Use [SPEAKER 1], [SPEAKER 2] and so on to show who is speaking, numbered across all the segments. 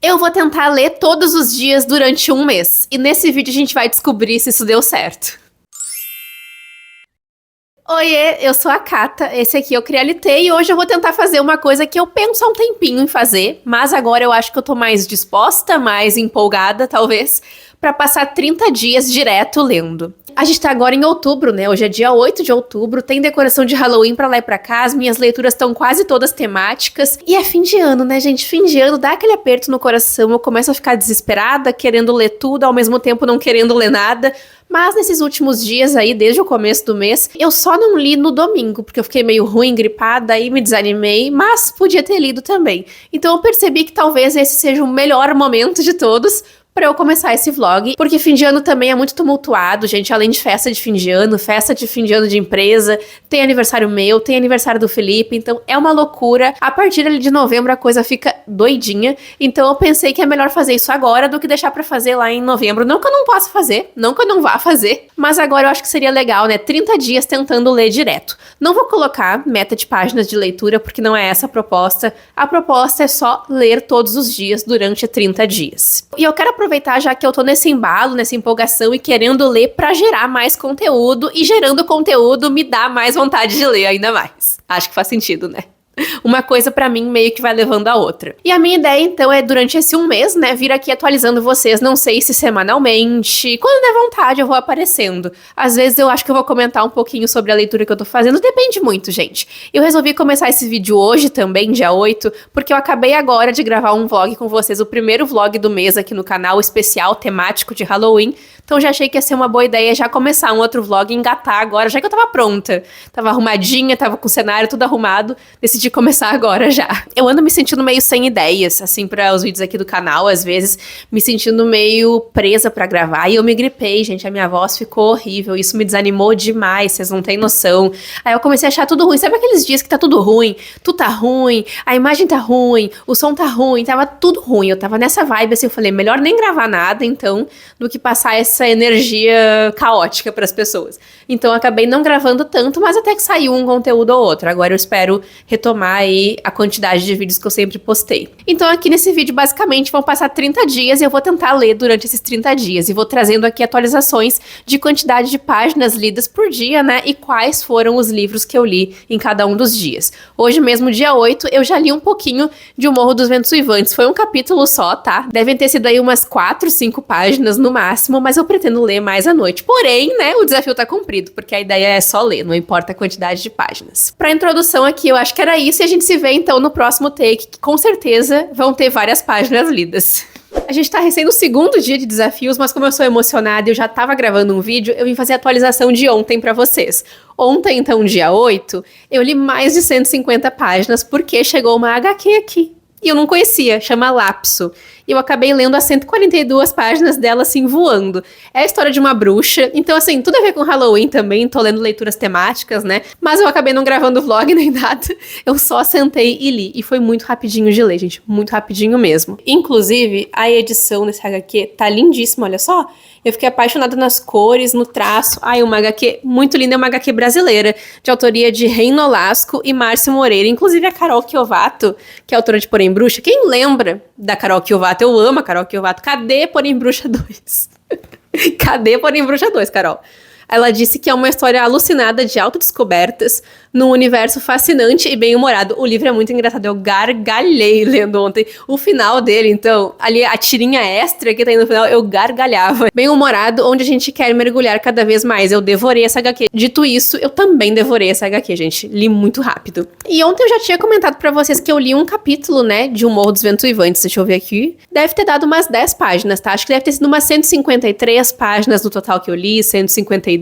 [SPEAKER 1] Eu vou tentar ler todos os dias durante um mês. E nesse vídeo a gente vai descobrir se isso deu certo. Oiê, eu sou a Cata, esse aqui é o Crialitei e hoje eu vou tentar fazer uma coisa que eu penso há um tempinho em fazer, mas agora eu acho que eu tô mais disposta, mais empolgada, talvez, pra passar 30 dias direto lendo. A gente tá agora em outubro, né? Hoje é dia 8 de outubro, tem decoração de Halloween pra lá e pra cá, as minhas leituras estão quase todas temáticas. E é fim de ano, né, gente? Fim de ano dá aquele aperto no coração, eu começo a ficar desesperada, querendo ler tudo, ao mesmo tempo não querendo ler nada. Mas nesses últimos dias aí, desde o começo do mês, eu só não li no domingo, porque eu fiquei meio ruim, gripada, aí me desanimei, mas podia ter lido também. Então eu percebi que talvez esse seja o melhor momento de todos pra eu começar esse vlog, porque fim de ano também é muito tumultuado, gente, além de festa de fim de ano de empresa, tem aniversário meu, tem aniversário do Felipe, então é uma loucura. A partir ali de novembro a coisa fica doidinha, então eu pensei que é melhor fazer isso agora do que deixar pra fazer lá em novembro. Não que eu não possa fazer, não que eu não vá fazer, mas agora eu acho que seria legal, né, 30 dias tentando ler direto. Não vou colocar meta de páginas de leitura, porque não é essa a proposta é só ler todos os dias durante 30 dias. E eu quero aproveitar já que eu tô nesse embalo, nessa empolgação e querendo ler pra gerar mais conteúdo, e gerando conteúdo me dá mais vontade de ler ainda mais. Acho que faz sentido, né? Uma coisa pra mim meio que vai levando a outra. E a minha ideia então é durante esse um mês, né, vir aqui atualizando vocês, não sei se semanalmente, quando der vontade eu vou aparecendo. Às vezes eu acho que eu vou comentar um pouquinho sobre a leitura que eu tô fazendo, depende muito, gente. Eu resolvi começar esse vídeo hoje também, dia 8, porque eu acabei agora de gravar um vlog com vocês, o primeiro vlog do mês aqui no canal, especial temático de Halloween. Então já achei que ia ser uma boa ideia já começar um outro vlog e engatar agora, já que eu tava pronta. Tava arrumadinha, tava com o cenário tudo arrumado, decidi começar agora já. Eu ando me sentindo meio sem ideias, assim, para os vídeos aqui do canal, às vezes, me sentindo meio presa pra gravar. E eu me gripei, gente, a minha voz ficou horrível, isso me desanimou demais, vocês não têm noção. Aí eu comecei a achar tudo ruim, sabe aqueles dias que tá tudo ruim? Tu tá ruim, a imagem tá ruim, o som tá ruim, tava tudo ruim. Eu tava nessa vibe, assim, eu falei, melhor nem gravar nada, então, do que passar essa energia caótica pras pessoas. Então eu acabei não gravando tanto, mas até que saiu um conteúdo ou outro. Agora eu espero retomar aí a quantidade de vídeos que eu sempre postei. Então aqui nesse vídeo, basicamente, vão passar 30 dias e eu vou tentar ler durante esses 30 dias. E vou trazendo aqui atualizações de quantidade de páginas lidas por dia, né? E quais foram os livros que eu li em cada um dos dias. Hoje mesmo, dia 8, eu já li um pouquinho de O Morro dos Ventos Uivantes. Foi um capítulo só, tá? Devem ter sido aí umas 4, 5 páginas no máximo, mas eu pretendo ler mais à noite. Porém, né, o desafio tá cumprido, porque a ideia é só ler, não importa a quantidade de páginas. Pra introdução aqui, eu acho que era isso, e a gente se vê então no próximo take, que com certeza vão ter várias páginas lidas. A gente tá recém no segundo dia de desafios, mas como eu sou emocionada e eu já tava gravando um vídeo, eu vim fazer a atualização de ontem pra vocês. Ontem, então, dia 8, eu li mais de 150 páginas, porque chegou uma HQ aqui. E eu não conhecia, chama Lapso. E eu acabei lendo as 142 páginas dela, assim, voando. É a história de uma bruxa, então, assim, tudo a ver com Halloween também, tô lendo leituras temáticas, né? Mas eu acabei não gravando vlog nem nada, eu só sentei e li. E foi muito rapidinho de ler, gente, muito rapidinho mesmo. Inclusive, a edição nesse HQ tá lindíssima, olha só. Eu fiquei apaixonada nas cores, no traço. Ai, uma HQ muito linda, é uma HQ brasileira, de autoria de Reino Nolasco e Márcio Moreira. Inclusive a Carol Kiovato, que é autora de Porém Bruxa. Quem lembra da Carol Kiovato? Eu amo a Carol Kiovato. Cadê Porém Bruxa 2? Cadê Porém Bruxa 2, Carol? Ela disse que é uma história alucinada de autodescobertas num universo fascinante e bem-humorado. O livro é muito engraçado, eu gargalhei lendo ontem. O final dele, então, ali a tirinha extra que tá aí no final, eu gargalhava. Bem-humorado, onde a gente quer mergulhar cada vez mais. Eu devorei essa HQ. Dito isso, eu também devorei essa HQ, gente. Li muito rápido. E ontem eu já tinha comentado pra vocês que eu li um capítulo, né, de O Morro dos Ventos Uivantes. Deixa eu ver aqui. Deve ter dado umas 10 páginas, tá? Acho que deve ter sido umas 153 páginas no total que eu li, 152.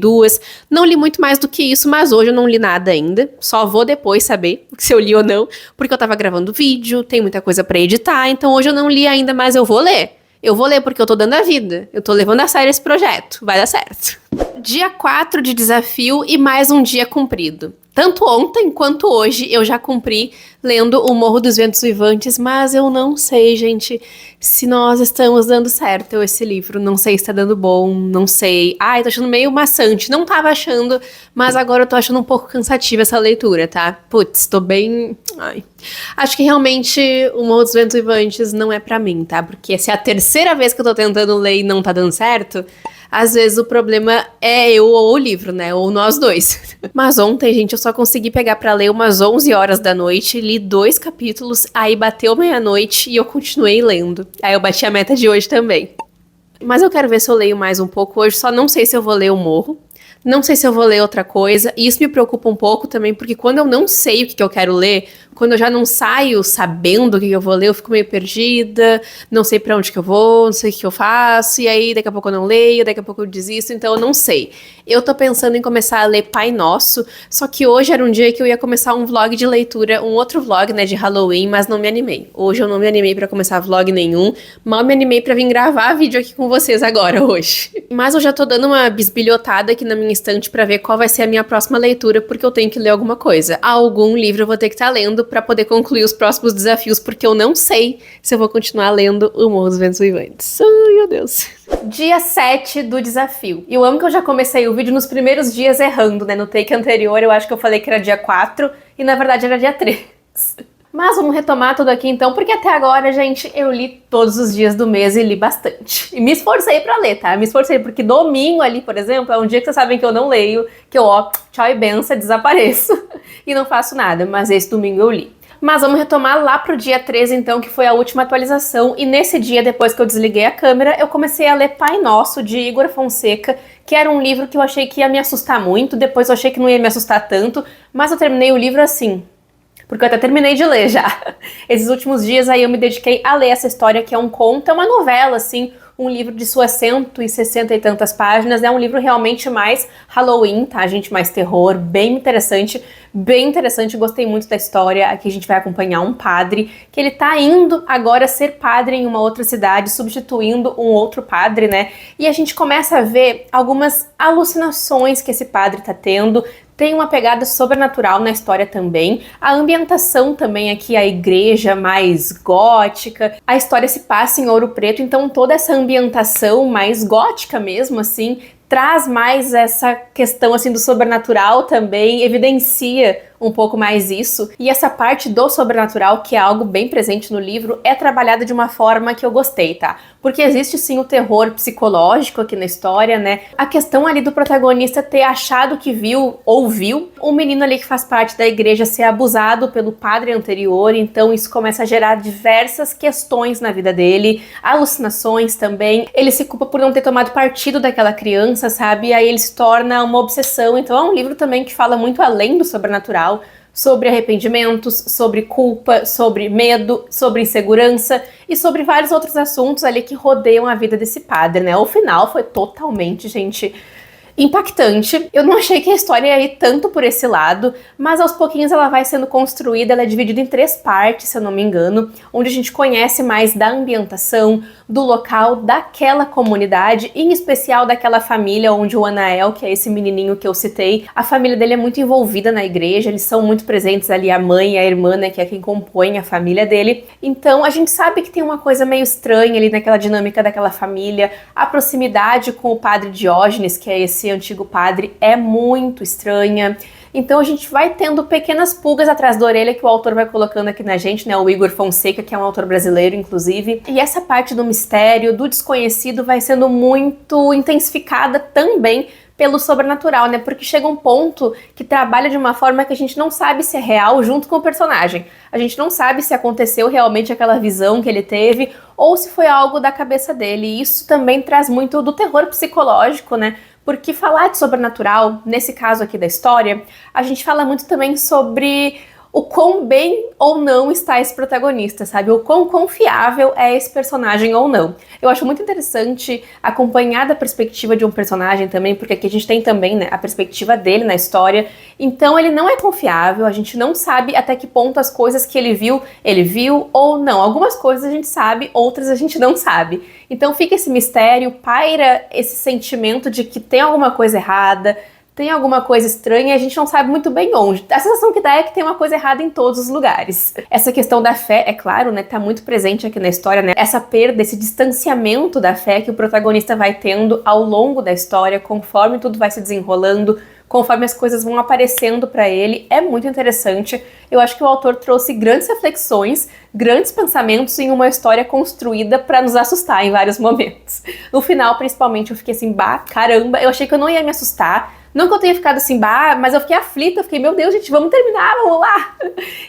[SPEAKER 1] Não li muito mais do que isso, mas hoje eu não li nada ainda. Só vou depois saber se eu li ou não, porque eu tava gravando vídeo, tem muita coisa pra editar, então hoje eu não li ainda, mas eu vou ler. Eu vou ler porque eu tô dando a vida. Eu tô levando a sério esse projeto. Vai dar certo. Dia 4 de desafio e mais um dia cumprido. Tanto ontem quanto hoje eu já cumpri lendo O Morro dos Ventos Vivantes, mas eu não sei, gente, se nós estamos dando certo esse livro. Não sei se tá dando bom, não sei. Ai, tô achando meio maçante. Não tava achando, mas agora eu tô achando um pouco cansativa essa leitura, tá? Putz, tô bem... Ai. Acho que realmente O Morro dos Ventos Vivantes não é pra mim, tá? Porque se é a terceira vez que eu tô tentando ler e não tá dando certo... Às vezes o problema é eu ou o livro, né? Ou nós dois. Mas ontem, gente, eu só consegui pegar pra ler umas 11 horas da noite, li 2 capítulos, aí bateu meia-noite e eu continuei lendo. Aí eu bati a meta de hoje também. Mas eu quero ver se eu leio mais um pouco hoje, só não sei se eu vou ler O Morro. Não sei se eu vou ler outra coisa, e isso me preocupa um pouco também, porque quando eu não sei o que eu quero ler, quando eu já não saio sabendo o que eu vou ler, eu fico meio perdida, não sei pra onde que eu vou, não sei o que eu faço, e aí daqui a pouco eu não leio, daqui a pouco eu desisto, então eu não sei. Eu tô pensando em começar a ler Pai Nosso, só que hoje era um dia que eu ia começar um vlog de leitura, um outro vlog, né, de Halloween, mas não me animei. Hoje eu não me animei pra começar vlog nenhum, mal me animei pra vir gravar vídeo aqui com vocês agora, hoje. Mas eu já tô dando uma bisbilhotada aqui na minha estante pra ver qual vai ser a minha próxima leitura, porque eu tenho que ler alguma coisa. Algum livro eu vou ter que estar lendo pra poder concluir os próximos desafios, porque eu não sei se eu vou continuar lendo O Morro dos Ventos Vivantes. Ai, meu Deus. Dia 7 do desafio. E eu amo que eu já comecei o vídeo nos primeiros dias errando, né? No take anterior eu acho que eu falei que era dia 4 e na verdade era dia 3. Mas vamos retomar tudo aqui então, porque até agora, gente, eu li todos os dias do mês e li bastante. E me esforcei pra ler, tá? Me esforcei, porque domingo ali, por exemplo, é um dia que vocês sabem que eu não leio, que eu, ó, tchau e benção, desapareço e não faço nada, mas esse domingo eu li. Mas vamos retomar lá pro dia 13, então, que foi a última atualização, e nesse dia, depois que eu desliguei a câmera, eu comecei a ler Pai Nosso, de Igor Fonseca, que era um livro que eu achei que ia me assustar muito, depois eu achei que não ia me assustar tanto, mas eu terminei o livro assim, porque eu até terminei de ler já. Esses últimos dias aí eu me dediquei a ler essa história, que é um conto, é uma novela, assim, um livro de suas 160 e tantas páginas, é um livro realmente mais Halloween, tá, gente? Mais terror, bem interessante, gostei muito da história. Aqui a gente vai acompanhar um padre, que ele tá indo agora ser padre em uma outra cidade, substituindo um outro padre, né? E a gente começa a ver algumas alucinações que esse padre tá tendo. Tem uma pegada sobrenatural na história também. A ambientação também aqui, a igreja mais gótica. A história se passa em Ouro Preto, então toda essa ambientação mais gótica mesmo, assim, traz mais essa questão, assim, do sobrenatural também, evidencia um pouco mais isso. E essa parte do sobrenatural, que é algo bem presente no livro, é trabalhada de uma forma que eu gostei, tá? Porque existe sim o terror psicológico aqui na história, né? A questão ali do protagonista ter achado que viu, ou viu, um menino ali que faz parte da igreja ser abusado pelo padre anterior, então isso começa a gerar diversas questões na vida dele, alucinações também. Ele se culpa por não ter tomado partido daquela criança, sabe? E aí ele se torna uma obsessão. Então é um livro também que fala muito além do sobrenatural, sobre arrependimentos, sobre culpa, sobre medo, sobre insegurança e sobre vários outros assuntos ali que rodeiam a vida desse padre, né? O final foi totalmente, gente, impactante. Eu não achei que a história ia ir tanto por esse lado, mas aos pouquinhos ela vai sendo construída, ela é dividida em 3 partes, se eu não me engano, onde a gente conhece mais da ambientação, do local, daquela comunidade, em especial daquela família onde o Anael, que é esse menininho que eu citei, a família dele é muito envolvida na igreja, eles são muito presentes ali, a mãe e a irmã, né, que é quem compõe a família dele. Então a gente sabe que tem uma coisa meio estranha ali naquela dinâmica daquela família, a proximidade com o padre Diógenes, que é esse antigo padre, é muito estranha. Então a gente vai tendo pequenas pulgas atrás da orelha que o autor vai colocando aqui na gente, né? O Igor Fonseca, que é um autor brasileiro, inclusive. E essa parte do mistério, do desconhecido, vai sendo muito intensificada também pelo sobrenatural, né? Porque chega um ponto que trabalha de uma forma que a gente não sabe se é real junto com o personagem. A gente não sabe se aconteceu realmente aquela visão que ele teve ou se foi algo da cabeça dele. E isso também traz muito do terror psicológico, né? Porque falar de sobrenatural, nesse caso aqui da história, a gente fala muito também sobre o quão bem ou não está esse protagonista, sabe? O quão confiável é esse personagem ou não. Eu acho muito interessante acompanhar da perspectiva de um personagem também, porque aqui a gente tem também, né, a perspectiva dele na história. Então ele não é confiável, a gente não sabe até que ponto as coisas que ele viu ou não. Algumas coisas a gente sabe, outras a gente não sabe. Então fica esse mistério, paira esse sentimento de que tem alguma coisa errada, tem alguma coisa estranha e a gente não sabe muito bem onde. A sensação que dá é que tem uma coisa errada em todos os lugares. Essa questão da fé, é claro, né, tá muito presente aqui na história, né? Essa perda, esse distanciamento da fé que o protagonista vai tendo ao longo da história, conforme tudo vai se desenrolando, conforme as coisas vão aparecendo para ele, é muito interessante. Eu acho que o autor trouxe grandes reflexões, grandes pensamentos em uma história construída para nos assustar em vários momentos. No final, principalmente, eu fiquei assim, bah, caramba, eu achei que eu não ia me assustar. Não que eu tenha ficado assim, bah, mas eu fiquei aflita, eu fiquei, meu Deus, gente, vamos terminar, vamos lá!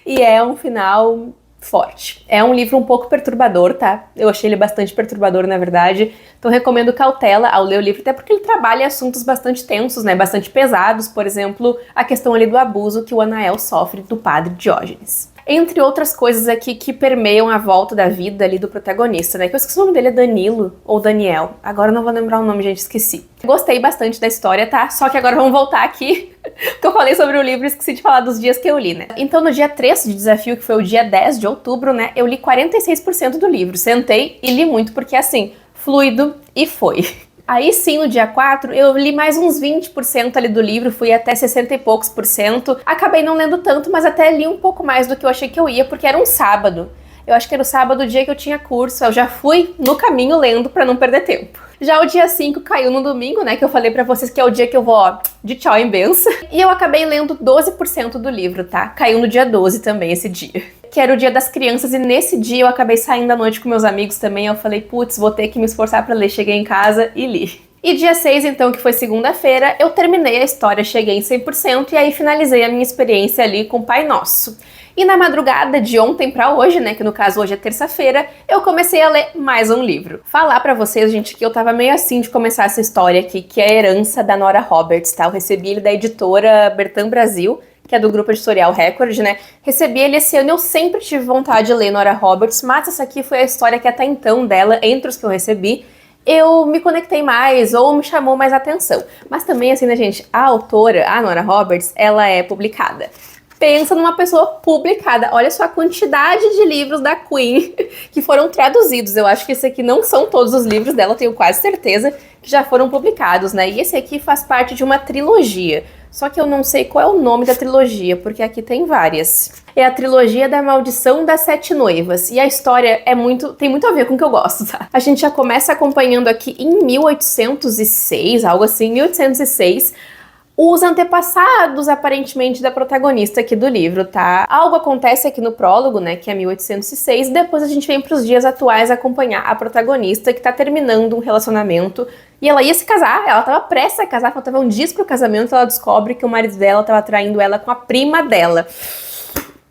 [SPEAKER 1] E é um final forte. É um livro um pouco perturbador, tá? Eu achei ele bastante perturbador, na verdade. Então recomendo cautela ao ler o livro, até porque ele trabalha assuntos bastante tensos, né? Bastante pesados, por exemplo, a questão ali do abuso que o Anael sofre do padre Diógenes. Entre outras coisas aqui que permeiam a volta da vida ali do protagonista, né? Que eu esqueci o nome dele, é Danilo ou Daniel. Agora eu não vou lembrar o nome, gente, esqueci. Gostei bastante da história, tá? Só que agora vamos voltar aqui, porque eu falei sobre o livro e esqueci de falar dos dias que eu li, né? Então no dia 3 de desafio, que foi o dia 10 de outubro, né? Eu li 46% do livro. Sentei e li muito, porque assim, fluido e foi. Aí sim, no dia 4, eu li mais uns 20% ali do livro, fui até 60 e poucos por cento. Acabei não lendo tanto, mas até li um pouco mais do que eu achei que eu ia, porque era um sábado. Eu acho que era o sábado, o dia que eu tinha curso, eu já fui no caminho lendo pra não perder tempo. Já o dia 5 caiu no domingo, né, que eu falei pra vocês que é o dia que eu vou, ó, de tchau em benção. E eu acabei lendo 12% do livro, tá? Caiu no dia 12 também esse dia. Que era o dia das crianças, e nesse dia eu acabei saindo à noite com meus amigos também. Eu falei, putz, vou ter que me esforçar pra ler. Cheguei em casa e li. E dia 6, então, que foi segunda-feira, eu terminei a história, cheguei em 100% e aí finalizei a minha experiência ali com o Pai Nosso. E na madrugada de ontem pra hoje, né, que no caso hoje é terça-feira, eu comecei a ler mais um livro. Falar pra vocês, gente, que eu tava meio assim de começar essa história aqui, que é a Herança da Nora Roberts, tá? Eu recebi ele da editora Bertam Brasil, que é do grupo editorial Record, né? Recebi ele esse ano, eu sempre tive vontade de ler Nora Roberts, mas essa aqui foi a história que até então dela, entre os que eu recebi, eu me conectei mais ou me chamou mais atenção. Mas também, assim, né, gente, a autora, a Nora Roberts, ela é publicada. Pensa numa pessoa publicada. Olha só a quantidade de livros da Queen que foram traduzidos. Eu acho que esse aqui não são todos os livros dela, tenho quase certeza que já foram publicados, né? E esse aqui faz parte de uma trilogia. Só que eu não sei qual é o nome da trilogia, porque aqui tem várias. É a trilogia da Maldição das Sete Noivas. E a história tem muito a ver com o que eu gosto, tá? A gente já começa acompanhando aqui em 1806, algo assim, 1806, os antepassados, aparentemente, da protagonista aqui do livro, tá? Algo acontece aqui no prólogo, né, que é 1806, e depois a gente vem pros dias atuais acompanhar a protagonista que tá terminando um relacionamento, e ela ia se casar, ela tava prestes a casar, faltavam dias pro casamento, ela descobre que o marido dela tava traindo ela com a prima dela.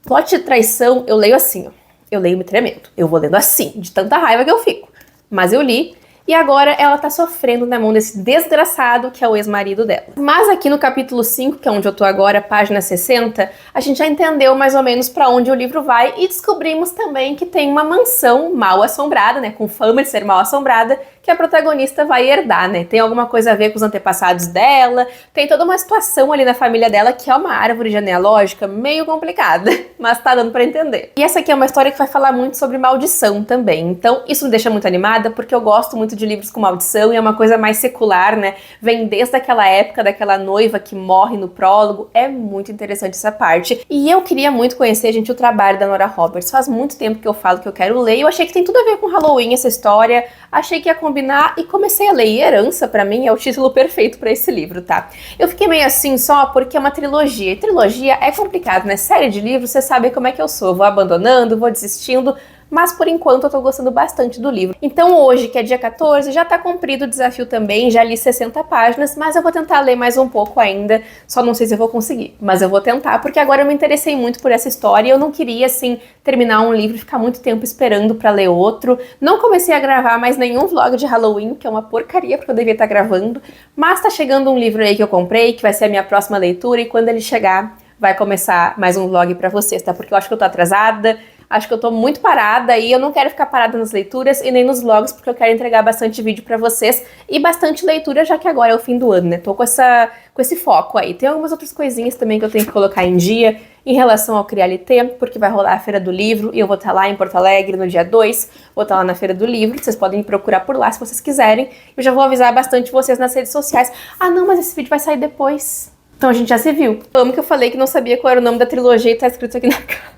[SPEAKER 1] Plot de traição, eu leio assim, ó, eu leio me tremendo, eu vou lendo assim, de tanta raiva que eu fico, mas eu li. E agora ela tá sofrendo na mão desse desgraçado que é o ex-marido dela. Mas aqui no capítulo 5, que é onde eu tô agora, página 60, a gente já entendeu mais ou menos pra onde o livro vai e descobrimos também que tem uma mansão mal assombrada, né, com fama de ser mal assombrada, que a protagonista vai herdar, né? Tem alguma coisa a ver com os antepassados dela, tem toda uma situação ali na família dela que é uma árvore genealógica meio complicada, mas tá dando pra entender. E essa aqui é uma história que vai falar muito sobre maldição também, então isso me deixa muito animada, porque eu gosto muito de livros com maldição e é uma coisa mais secular, né? Vem desde aquela época daquela noiva que morre no prólogo, é muito interessante essa parte. E eu queria muito conhecer, gente, o trabalho da Nora Roberts. Faz muito tempo que eu falo que eu quero ler, eu achei que tem tudo a ver com Halloween essa história, achei que ia combinar e comecei a ler. E Herança, pra mim, é o título perfeito pra esse livro, tá? Eu fiquei meio assim só porque é uma trilogia, e trilogia é complicado, né? Série de livros, você sabe como é que eu sou, eu vou abandonando, vou desistindo, mas por enquanto eu tô gostando bastante do livro. Então hoje, que é dia 14, já tá cumprido o desafio também, já li 60 páginas, mas eu vou tentar ler mais um pouco ainda, só não sei se eu vou conseguir, mas eu vou tentar, porque agora eu me interessei muito por essa história e eu não queria, assim, terminar um livro e ficar muito tempo esperando pra ler outro. Não comecei a gravar mais nenhum vlog de Halloween, que é uma porcaria, porque eu devia estar gravando, mas tá chegando um livro aí que eu comprei, que vai ser a minha próxima leitura, e quando ele chegar, vai começar mais um vlog pra vocês, tá? Porque eu acho que eu tô atrasada, acho que eu tô muito parada e eu não quero ficar parada nas leituras e nem nos vlogs, porque eu quero entregar bastante vídeo pra vocês e bastante leitura, já que agora é o fim do ano, né? Tô com esse foco aí. Tem algumas outras coisinhas também que eu tenho que colocar em dia Em relação ao Crialité, porque vai rolar a Feira do Livro e eu vou estar lá em Porto Alegre no dia 2, vou estar lá na Feira do Livro, vocês podem me procurar por lá se vocês quiserem. Eu já vou avisar bastante vocês nas redes sociais. Ah não, mas esse vídeo vai sair depois. Então a gente já se viu. Amo que eu falei que não sabia qual era o nome da trilogia e tá escrito aqui na capa.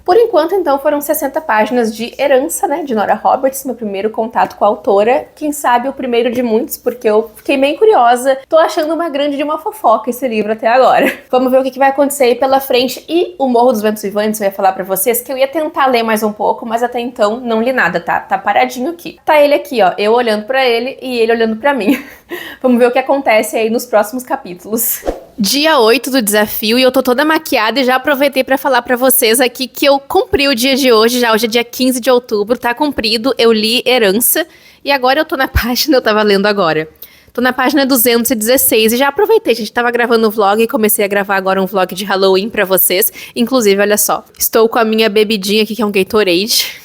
[SPEAKER 1] Por enquanto, então, foram 60 páginas de Herança, né, de Nora Roberts, meu primeiro contato com a autora. Quem sabe o primeiro de muitos, porque eu fiquei bem curiosa. Tô achando uma grande de uma fofoca esse livro até agora. Vamos ver o que vai acontecer aí pela frente. E o Morro dos Ventos Vivantes, eu ia falar pra vocês que eu ia tentar ler mais um pouco, mas até então não li nada, tá? Tá paradinho aqui. Tá ele aqui, ó, eu olhando pra ele e ele olhando pra mim. Vamos ver o que acontece aí nos próximos capítulos. Dia 8 do desafio e eu tô toda maquiada e já aproveitei pra falar pra vocês aqui que eu cumpri o dia de hoje, já hoje é dia 15 de outubro, tá cumprido, eu li Herança e agora eu tô na página, eu tava lendo agora, tô na página 216 e já aproveitei, gente, tava gravando um vlog e comecei a gravar agora um vlog de Halloween pra vocês, inclusive, olha só, estou com a minha bebidinha aqui que é um Gatorade,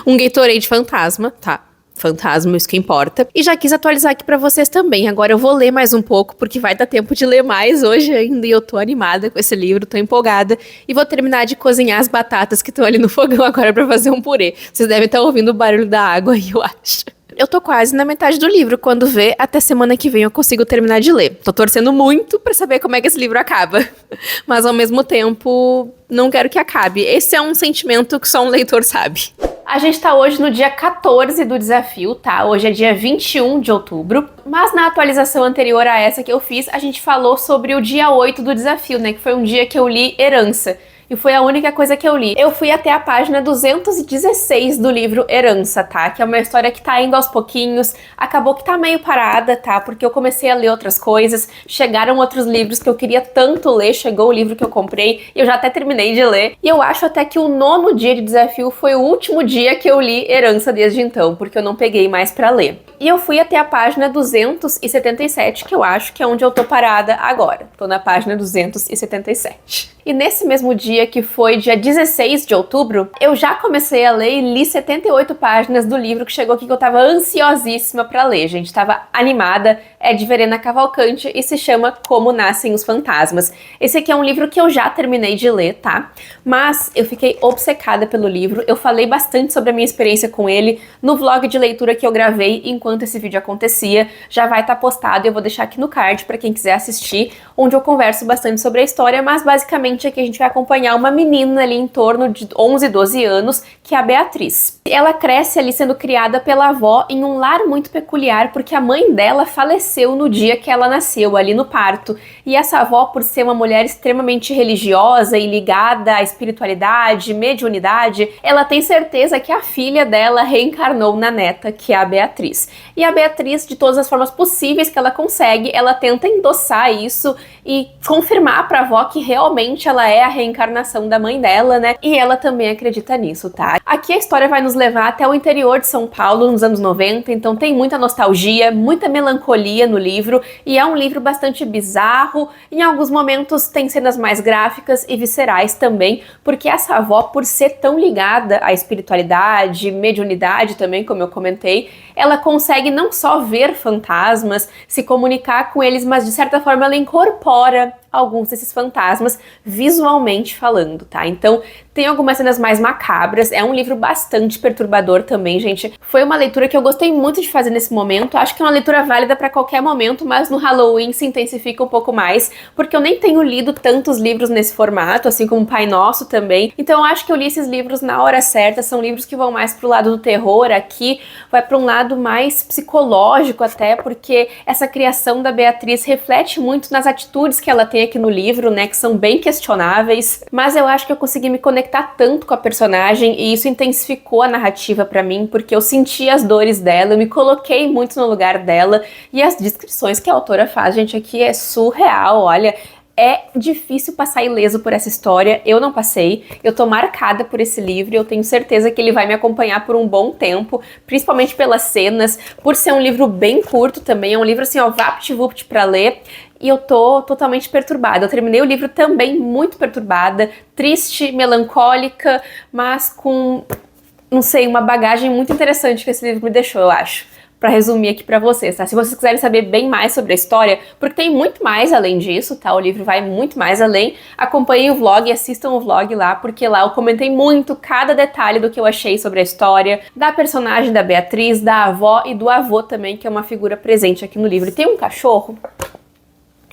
[SPEAKER 1] um Gatorade fantasma, tá? Fantasma, isso que importa. E já quis atualizar aqui pra vocês também. Agora eu vou ler mais um pouco, porque vai dar tempo de ler mais hoje ainda. E eu tô animada com esse livro, tô empolgada. E vou terminar de cozinhar as batatas que estão ali no fogão agora pra fazer um purê. Vocês devem estar ouvindo o barulho da água aí, eu acho. Eu tô quase na metade do livro. Quando vê, até semana que vem eu consigo terminar de ler. Tô torcendo muito pra saber como é que esse livro acaba. Mas ao mesmo tempo, não quero que acabe. Esse é um sentimento que só um leitor sabe. A gente tá hoje no dia 14 do desafio, tá? Hoje é dia 21 de outubro. Mas na atualização anterior a essa que eu fiz, a gente falou sobre o dia 8 do desafio, né? Que foi um dia que eu li Herança. E foi a única coisa que eu li. Eu fui até a página 216 do livro Herança, tá? Que é uma história que tá indo aos pouquinhos. Acabou que tá meio parada, tá? Porque eu comecei a ler outras coisas. Chegaram outros livros que eu queria tanto ler. Chegou o livro que eu comprei e eu já até terminei de ler. E eu acho até que o 9º dia de desafio foi o último dia que eu li Herança desde então, porque eu não peguei mais pra ler. E eu fui até a página 277, que eu acho que é onde eu tô parada agora. Tô na página 277. E nesse mesmo dia, que foi dia 16 de outubro, eu já comecei a ler e li 78 páginas do livro que chegou aqui, que eu tava ansiosíssima pra ler, gente. Tava animada, é de Verena Cavalcante e se chama Como Nascem os Fantasmas. Esse aqui é um livro que eu já terminei de ler, tá? Mas eu fiquei obcecada pelo livro, eu falei bastante sobre a minha experiência com ele no vlog de leitura que eu gravei enquanto esse vídeo acontecia. Já vai estar postado e eu vou deixar aqui no card pra quem quiser assistir, onde eu converso bastante sobre a história, mas basicamente aqui a gente vai acompanhar uma menina ali em torno de 11, 12 anos, que é a Beatriz. Ela cresce ali sendo criada pela avó em um lar muito peculiar, porque a mãe dela faleceu no dia que ela nasceu, ali no parto. E essa avó, por ser uma mulher extremamente religiosa e ligada à espiritualidade, mediunidade, ela tem certeza que a filha dela reencarnou na neta, que é a Beatriz. E a Beatriz, de todas as formas possíveis que ela consegue, ela tenta endossar isso e confirmar pra avó que realmente ela é a reencarnação da mãe dela, né? E ela também acredita nisso, tá? Aqui a história vai nos levar até o interior de São Paulo, nos anos 90, então tem muita nostalgia, muita melancolia no livro, e é um livro bastante bizarro, em alguns momentos tem cenas mais gráficas e viscerais também, porque essa avó, por ser tão ligada à espiritualidade, mediunidade também, como eu comentei, ela consegue não só ver fantasmas, se comunicar com eles, mas de certa forma ela incorpora alguns desses fantasmas visualmente falando, tá? Então tem algumas cenas mais macabras, é um livro bastante perturbador também, gente. Foi uma leitura que eu gostei muito de fazer nesse momento, acho que é uma leitura válida para qualquer momento, mas no Halloween se intensifica um pouco mais, porque eu nem tenho lido tantos livros nesse formato, assim como Pai Nosso também, então eu acho que eu li esses livros na hora certa, são livros que vão mais pro lado do terror, aqui vai para um lado mais psicológico até, porque essa criação da Beatriz reflete muito nas atitudes que ela tem aqui no livro, né, que são bem questionáveis, mas eu acho que eu consegui me conectar tanto com a personagem e isso intensificou a narrativa pra mim, porque eu senti as dores dela, eu me coloquei muito no lugar dela e as descrições que a autora faz, gente, aqui é surreal, olha. É difícil passar ileso por essa história, eu não passei, eu tô marcada por esse livro e eu tenho certeza que ele vai me acompanhar por um bom tempo, principalmente pelas cenas, por ser um livro bem curto também, é um livro assim, ó, vapt-vupt pra ler, e eu tô totalmente perturbada. Eu terminei o livro também muito perturbada, triste, melancólica, mas com, não sei, uma bagagem muito interessante que esse livro me deixou, eu acho, pra resumir aqui pra vocês, tá? Se vocês quiserem saber bem mais sobre a história, porque tem muito mais além disso, tá? O livro vai muito mais além. Acompanhem o vlog e assistam o vlog lá, porque lá eu comentei muito cada detalhe do que eu achei sobre a história, da personagem da Beatriz, da avó e do avô também, que é uma figura presente aqui no livro. E tem um cachorro.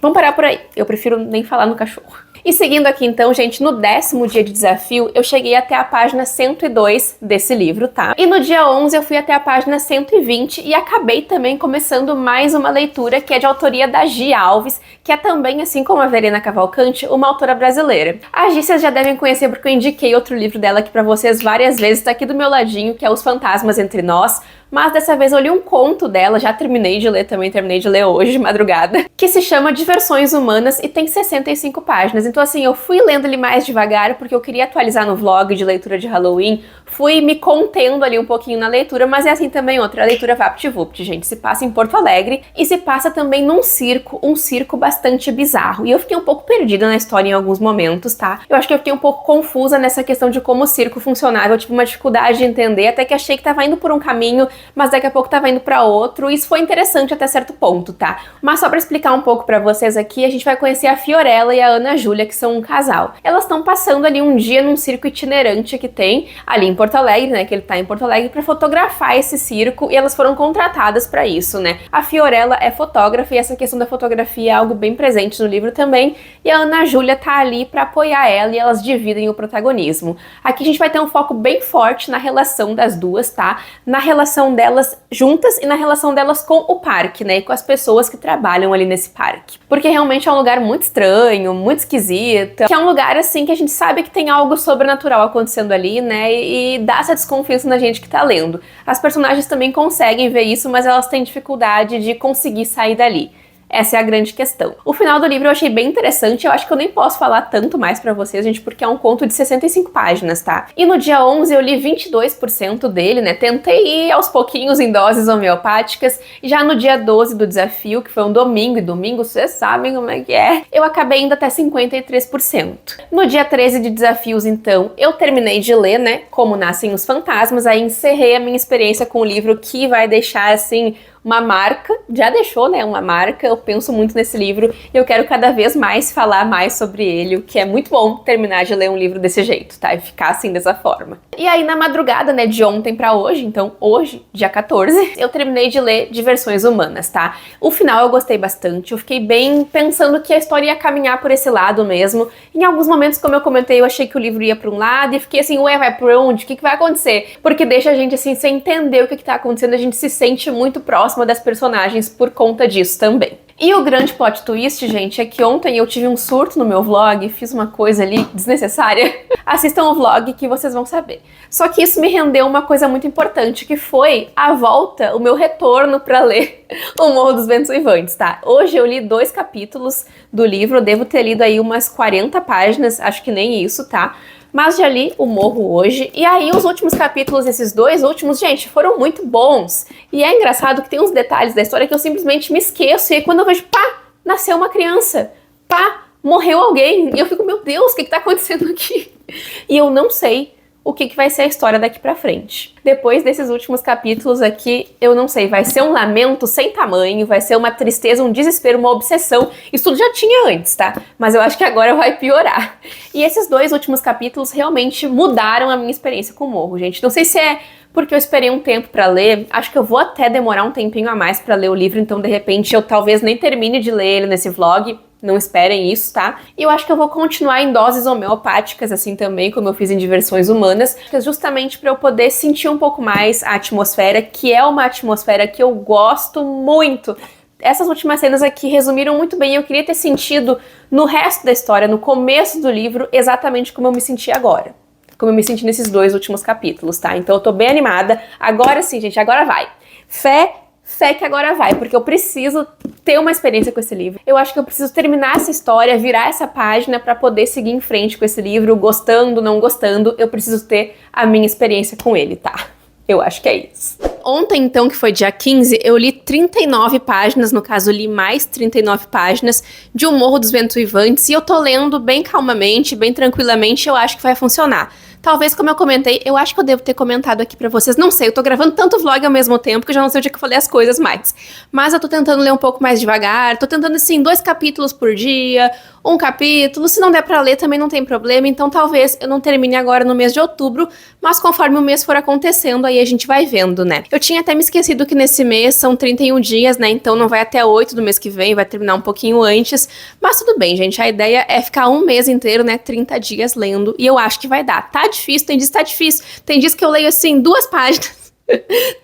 [SPEAKER 1] Vamos parar por aí. Eu prefiro nem falar no cachorro. E seguindo aqui então, gente, no 10º dia de desafio, eu cheguei até a página 102 desse livro, tá? E no dia 11 eu fui até a página 120 e acabei também começando mais uma leitura que é de autoria da Gi Alves, que é também, assim como a Verena Cavalcante, uma autora brasileira. A Gi vocês já devem conhecer porque eu indiquei outro livro dela aqui pra vocês várias vezes, tá aqui do meu ladinho, que é Os Fantasmas Entre Nós. Mas dessa vez eu li um conto dela, já terminei de ler também, terminei de ler hoje de madrugada, que se chama Diversões Humanas e tem 65 páginas. Então assim, eu fui lendo ele mais devagar porque eu queria atualizar no vlog de leitura de Halloween, fui me contendo ali um pouquinho na leitura, mas é assim também outra, a leitura VaptVupt, gente, se passa em Porto Alegre e se passa também num circo, um circo bastante bizarro. E eu fiquei um pouco perdida na história em alguns momentos, tá? Eu acho que eu fiquei um pouco confusa nessa questão de como o circo funcionava, eu tive uma dificuldade de entender, até que achei que tava indo por um caminho, mas daqui a pouco tava indo pra outro, e isso foi interessante até certo ponto, tá? Mas só pra explicar um pouco pra vocês aqui, a gente vai conhecer a Fiorella e a Ana Júlia, que são um casal. Elas estão passando ali um dia num circo itinerante que tem ali em Porto Alegre, né, que ele tá em Porto Alegre, pra fotografar esse circo, e elas foram contratadas pra isso, né? A Fiorella é fotógrafa, e essa questão da fotografia é algo bem presente no livro também, e a Ana Júlia tá ali pra apoiar ela, e elas dividem o protagonismo. Aqui a gente vai ter um foco bem forte na relação das duas, tá? Na relação delas juntas e na relação delas com o parque, né, e com as pessoas que trabalham ali nesse parque. Porque realmente é um lugar muito estranho, muito esquisito, que é um lugar, assim, que a gente sabe que tem algo sobrenatural acontecendo ali, né, e dá essa desconfiança na gente que tá lendo. As personagens também conseguem ver isso, mas elas têm dificuldade de conseguir sair dali. Essa é a grande questão. O final do livro eu achei bem interessante, eu acho que eu nem posso falar tanto mais pra vocês, gente, porque é um conto de 65 páginas, tá? E no dia 11 eu li 22% dele, né? Tentei ir aos pouquinhos em doses homeopáticas, e já no dia 12 do desafio, que foi um domingo, e domingo vocês sabem como é que é, eu acabei indo até 53%. No dia 13 de desafios, então, eu terminei de ler, né? Como Nascem os Fantasmas, aí encerrei a minha experiência com o livro, que vai deixar, assim, uma marca, já deixou, né, uma marca, eu penso muito nesse livro e eu quero cada vez mais falar mais sobre ele, o que é muito bom terminar de ler um livro desse jeito, tá, e ficar assim dessa forma. E aí na madrugada, né, de ontem pra hoje, então hoje, dia 14, eu terminei de ler Diversões Humanas, tá. O final eu gostei bastante, eu fiquei bem pensando que a história ia caminhar por esse lado mesmo. Em alguns momentos, como eu comentei, eu achei que o livro ia pra um lado e fiquei assim, ué, vai por onde? O que vai acontecer? Porque deixa a gente assim, sem entender o que tá acontecendo, a gente se sente muito próximo das personagens por conta disso também. E o grande plot twist, gente, é que ontem eu tive um surto no meu vlog, fiz uma coisa ali desnecessária. Assistam o vlog que vocês vão saber. Só que isso me rendeu uma coisa muito importante, que foi a volta, o meu retorno pra ler O Morro dos Ventos Uivantes, tá? Hoje eu li 2 capítulos do livro, eu devo ter lido aí umas 40 páginas, acho que nem isso, tá? Mas já li O Morro hoje, e aí os últimos capítulos, esses 2 últimos, gente, foram muito bons. E é engraçado que tem uns detalhes da história que eu simplesmente me esqueço, e aí quando eu vejo, pá, nasceu uma criança, pá, morreu alguém, e eu fico, meu Deus, o que tá acontecendo aqui? E eu não sei o que vai ser a história daqui pra frente. Depois desses últimos capítulos aqui, eu não sei, vai ser um lamento sem tamanho, vai ser uma tristeza, um desespero, uma obsessão. Isso tudo já tinha antes, tá? Mas eu acho que agora vai piorar. E esses 2 últimos capítulos realmente mudaram a minha experiência com o Morro, gente. Não sei se é porque eu esperei um tempo pra ler, acho que eu vou até demorar um tempinho a mais pra ler o livro, então de repente eu talvez nem termine de ler ele nesse vlog, não esperem isso, tá? E eu acho que eu vou continuar em doses homeopáticas, assim também, como eu fiz em Diversões Humanas, justamente pra eu poder sentir um pouco mais a atmosfera, que é uma atmosfera que eu gosto muito. Essas últimas cenas aqui resumiram muito bem, eu queria ter sentido no resto da história, no começo do livro, exatamente como eu me senti agora. Como eu me senti nesses 2 últimos capítulos, tá? Então eu tô bem animada. Agora sim, gente, agora vai. Fé que agora vai, porque eu preciso ter uma experiência com esse livro. Eu acho que eu preciso terminar essa história, virar essa página pra poder seguir em frente com esse livro, gostando, não gostando, eu preciso ter a minha experiência com ele, tá? Eu acho que é isso. Ontem, então, que foi dia 15, eu li 39 páginas, no caso, li mais 39 páginas de O Morro dos Ventos Uivantes, e eu tô lendo bem calmamente, bem tranquilamente, eu acho que vai funcionar. Talvez, como eu comentei, eu acho que eu devo ter comentado aqui pra vocês, não sei, eu tô gravando tanto vlog ao mesmo tempo que eu já não sei o dia que eu falei as coisas mais. Mas eu tô tentando ler um pouco mais devagar, tô tentando, assim, 2 capítulos por dia, um capítulo, se não der pra ler também não tem problema, então talvez eu não termine agora no mês de outubro, mas conforme o mês for acontecendo, aí a gente vai vendo, né? Eu tinha até me esquecido que nesse mês são 31 dias, né? Então não vai até 8 do mês que vem, vai terminar um pouquinho antes, mas tudo bem, gente, a ideia é ficar um mês inteiro, né, 30 dias lendo, e eu acho que vai dar. Tá difícil, tem dias que tá difícil, tem dias que eu leio, assim, 2 páginas,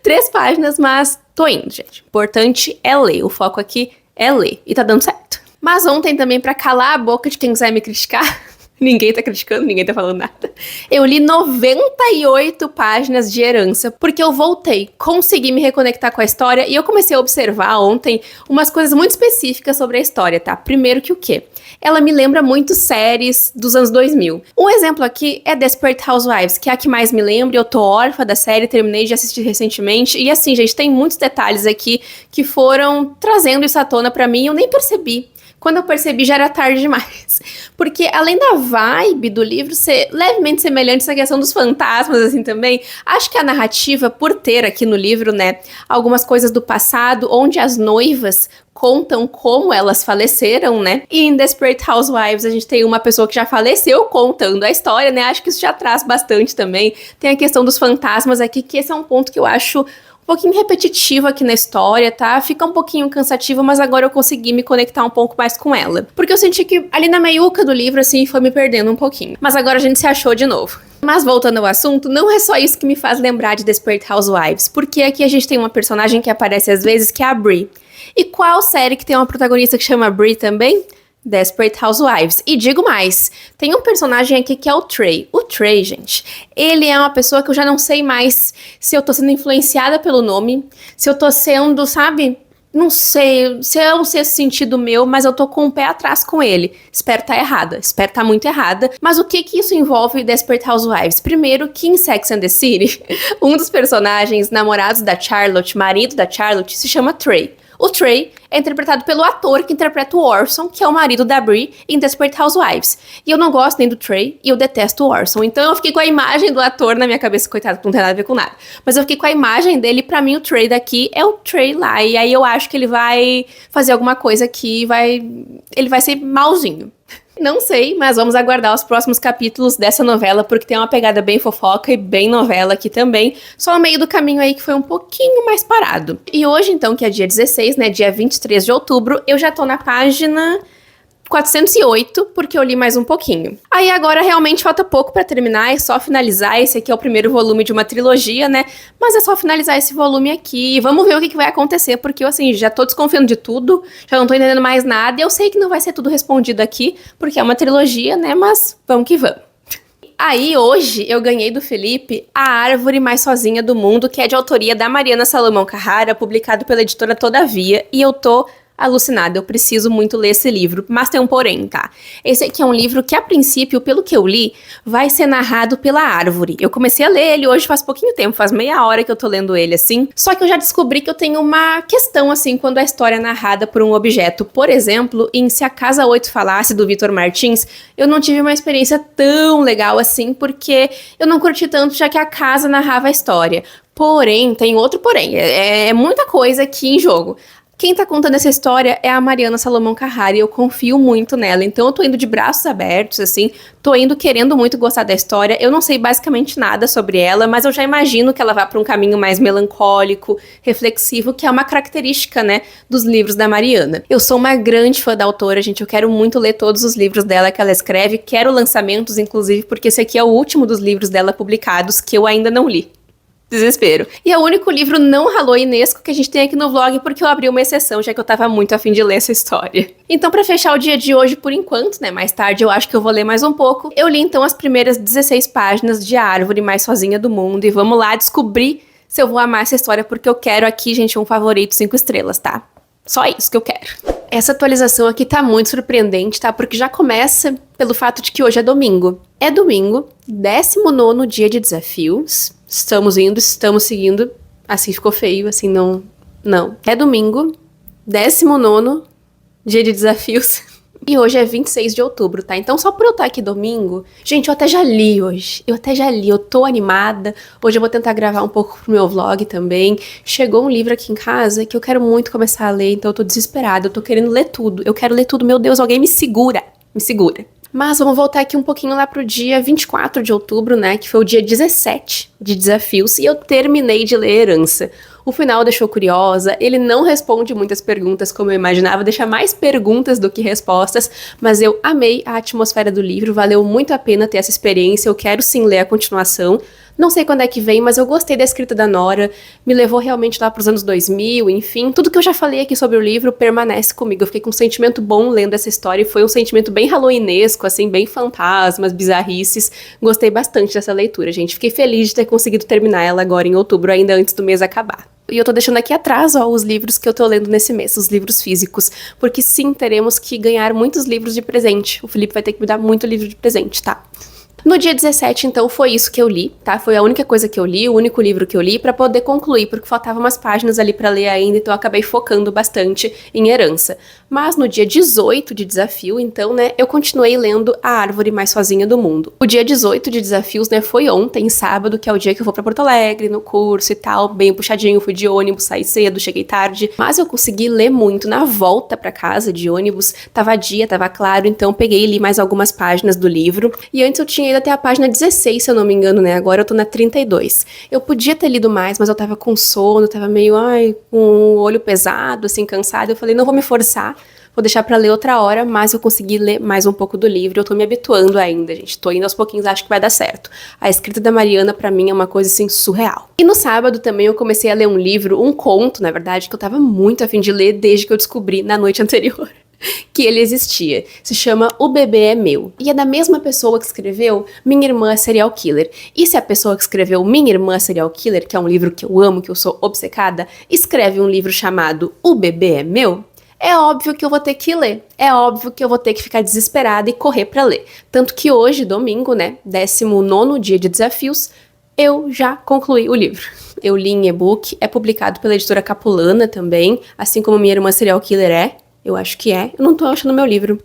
[SPEAKER 1] 3 páginas, mas tô indo, gente. O importante é ler, o foco aqui é ler, e tá dando certo. Mas ontem também, pra calar a boca de quem quiser me criticar, ninguém tá criticando, ninguém tá falando nada, eu li 98 páginas de Herança, porque eu voltei, consegui me reconectar com a história, e eu comecei a observar ontem umas coisas muito específicas sobre a história, tá? Primeiro que o quê? Ela me lembra muito séries dos anos 2000. Um exemplo aqui é Desperate Housewives, que é a que mais me lembra, eu tô órfã da série, terminei de assistir recentemente, e assim, gente, tem muitos detalhes aqui que foram trazendo isso à tona pra mim, e eu nem percebi. Quando eu percebi, já era tarde demais. Porque além da vibe do livro ser levemente semelhante a essa questão dos fantasmas, assim, também, acho que a narrativa, por ter aqui no livro, né, algumas coisas do passado, onde as noivas contam como elas faleceram, né? E em Desperate Housewives a gente tem uma pessoa que já faleceu contando a história, né? Acho que isso já traz bastante também. Tem a questão dos fantasmas aqui, que esse é um ponto que eu acho um pouquinho repetitivo aqui na história, tá? Fica um pouquinho cansativo, mas agora eu consegui me conectar um pouco mais com ela. Porque eu senti que ali na meiuca do livro, assim, foi me perdendo um pouquinho. Mas agora a gente se achou de novo. Mas voltando ao assunto, não é só isso que me faz lembrar de Desperate Housewives, porque aqui a gente tem uma personagem que aparece às vezes, que é a Brie. E qual série que tem uma protagonista que chama Brie também? Desperate Housewives. E digo mais, tem um personagem aqui que é o Trey. O Trey, gente, ele é uma pessoa que eu já não sei mais se eu tô sendo influenciada pelo nome, se eu tô sendo, sabe, não sei, se é um sexto sentido meu, mas eu tô com o pé atrás com ele. Espero tá errada, espero tá muito errada. Mas o que que isso envolve Desperate Housewives? Primeiro que em Sex and the City, um dos personagens namorados da Charlotte, marido da Charlotte, se chama Trey. O Trey é interpretado pelo ator que interpreta o Orson, que é o marido da Brie, em Desperate Housewives. E eu não gosto nem do Trey, e eu detesto o Orson. Então eu fiquei com a imagem do ator na minha cabeça, coitado, que não tem nada a ver com nada. Mas eu fiquei com a imagem dele, e pra mim o Trey daqui é o Trey lá. E aí eu acho que ele vai fazer alguma coisa que ele vai ser malzinho. Não sei, mas vamos aguardar os próximos capítulos dessa novela, porque tem uma pegada bem fofoca e bem novela aqui também, só no meio do caminho aí que foi um pouquinho mais parado. E hoje, então, que é dia 16, né, dia 23 de outubro, eu já tô na página 408, porque eu li mais um pouquinho. Aí agora realmente falta pouco pra terminar, é só finalizar. Esse aqui é o primeiro volume de uma trilogia, né? Mas é só finalizar esse volume aqui. Vamos ver o que vai acontecer, porque eu, assim, já tô desconfiando de tudo, já não tô entendendo mais nada. E eu sei que não vai ser tudo respondido aqui, porque é uma trilogia, né? Mas vamos que vamos. Aí, hoje, eu ganhei do Felipe A Árvore Mais Sozinha do Mundo, que é de autoria da Mariana Salomão Carrara, publicado pela editora Todavia, e eu tô alucinada, eu preciso muito ler esse livro, mas tem um porém, tá? Esse aqui é um livro que, a princípio, pelo que eu li, vai ser narrado pela árvore. Eu comecei a ler ele hoje faz pouquinho tempo, faz meia hora que eu tô lendo ele, assim, só que eu já descobri que eu tenho uma questão, assim, quando a história é narrada por um objeto. Por exemplo, em Se a Casa 8 Falasse, do Vitor Martins, eu não tive uma experiência tão legal assim, porque eu não curti tanto, já que a casa narrava a história. Porém, tem outro porém, é muita coisa aqui em jogo. Quem tá contando essa história é a Mariana Salomão Carrara e eu confio muito nela. Então eu tô indo de braços abertos, assim, tô indo querendo muito gostar da história. Eu não sei basicamente nada sobre ela, mas eu já imagino que ela vá pra um caminho mais melancólico, reflexivo, que é uma característica, né, dos livros da Mariana. Eu sou uma grande fã da autora, gente, eu quero muito ler todos os livros dela que ela escreve, quero lançamentos, inclusive, porque esse aqui é o último dos livros dela publicados que eu ainda não li. Desespero. E é o único livro não halloweenesco que a gente tem aqui no vlog, porque eu abri uma exceção, já que eu tava muito afim de ler essa história. Então, pra fechar o dia de hoje, por enquanto, né, mais tarde eu acho que eu vou ler mais um pouco, eu li então as primeiras 16 páginas de A Árvore Mais Sozinha do Mundo, e vamos lá descobrir se eu vou amar essa história, porque eu quero aqui, gente, um favorito 5 estrelas, tá? Só isso que eu quero. Essa atualização aqui tá muito surpreendente, tá? Porque já começa pelo fato de que hoje é domingo. É domingo, 19º dia de desafios. Estamos indo, estamos seguindo. Assim ficou feio, assim não. É domingo, 19º dia de desafios. E hoje é 26 de outubro, tá? Então só por eu estar aqui domingo, gente, eu até já li hoje. Eu tô animada. Hoje eu vou tentar gravar um pouco pro meu vlog também. Chegou um livro aqui em casa que eu quero muito começar a ler, então eu tô desesperada, eu tô querendo ler tudo. Eu quero ler tudo, meu Deus, alguém me segura. Me segura. Mas vamos voltar aqui um pouquinho lá pro dia 24 de outubro, né, que foi o dia 17 de Desafios, e eu terminei de ler Herança. O final deixou curiosa, ele não responde muitas perguntas como eu imaginava, deixa mais perguntas do que respostas, mas eu amei a atmosfera do livro, valeu muito a pena ter essa experiência, eu quero sim ler a continuação. Não sei quando é que vem, mas eu gostei da escrita da Nora, me levou realmente lá pros anos 2000, enfim, tudo que eu já falei aqui sobre o livro permanece comigo, eu fiquei com um sentimento bom lendo essa história, e foi um sentimento bem halloweenesco, assim, bem fantasmas, bizarrices, gostei bastante dessa leitura, gente, fiquei feliz de ter conseguido terminar ela agora em outubro, ainda antes do mês acabar. E eu tô deixando aqui atrás, ó, os livros que eu tô lendo nesse mês, os livros físicos, porque sim, teremos que ganhar muitos livros de presente, o Felipe vai ter que me dar muito livro de presente, tá? No dia 17, então, foi isso que eu li, tá? Foi a única coisa que eu li, o único livro que eu li pra poder concluir, porque faltavam umas páginas ali pra ler ainda, então eu acabei focando bastante em Herança. Mas no dia 18 de Desafio, então, né, eu continuei lendo A Árvore Mais Sozinha do Mundo. O dia 18 de Desafios, né, foi ontem, sábado, que é o dia que eu vou pra Porto Alegre, no curso e tal, bem puxadinho, fui de ônibus, saí cedo, cheguei tarde, mas eu consegui ler muito na volta pra casa de ônibus, tava dia, tava claro, então peguei e li mais algumas páginas do livro, e antes eu tinha ido até a página 16, se eu não me engano, né, agora eu tô na 32. Eu podia ter lido mais, mas eu tava com sono, tava meio, com o olho pesado, assim, cansado, eu falei, não vou me forçar, vou deixar pra ler outra hora, mas eu consegui ler mais um pouco do livro, eu tô me habituando ainda, gente, tô indo aos pouquinhos, acho que vai dar certo. A escrita da Mariana, pra mim, é uma coisa, assim, surreal. E no sábado também eu comecei a ler um livro, um conto, na verdade, que eu tava muito a fim de ler desde que eu descobri na noite anterior que ele existia. Se chama O Bebê é Meu. E é da mesma pessoa que escreveu Minha Irmã é Serial Killer. E se a pessoa que escreveu Minha Irmã é Serial Killer, que é um livro que eu amo, que eu sou obcecada, escreve um livro chamado O Bebê é Meu, é óbvio que eu vou ter que ler. É óbvio que eu vou ter que ficar desesperada e correr pra ler. Tanto que hoje, domingo, né, 19º dia de Desafios, eu já concluí o livro. Eu li em e-book, é publicado pela editora Capulana também, assim como Minha Irmã Serial Killer é. Eu acho que é. Eu não tô achando meu livro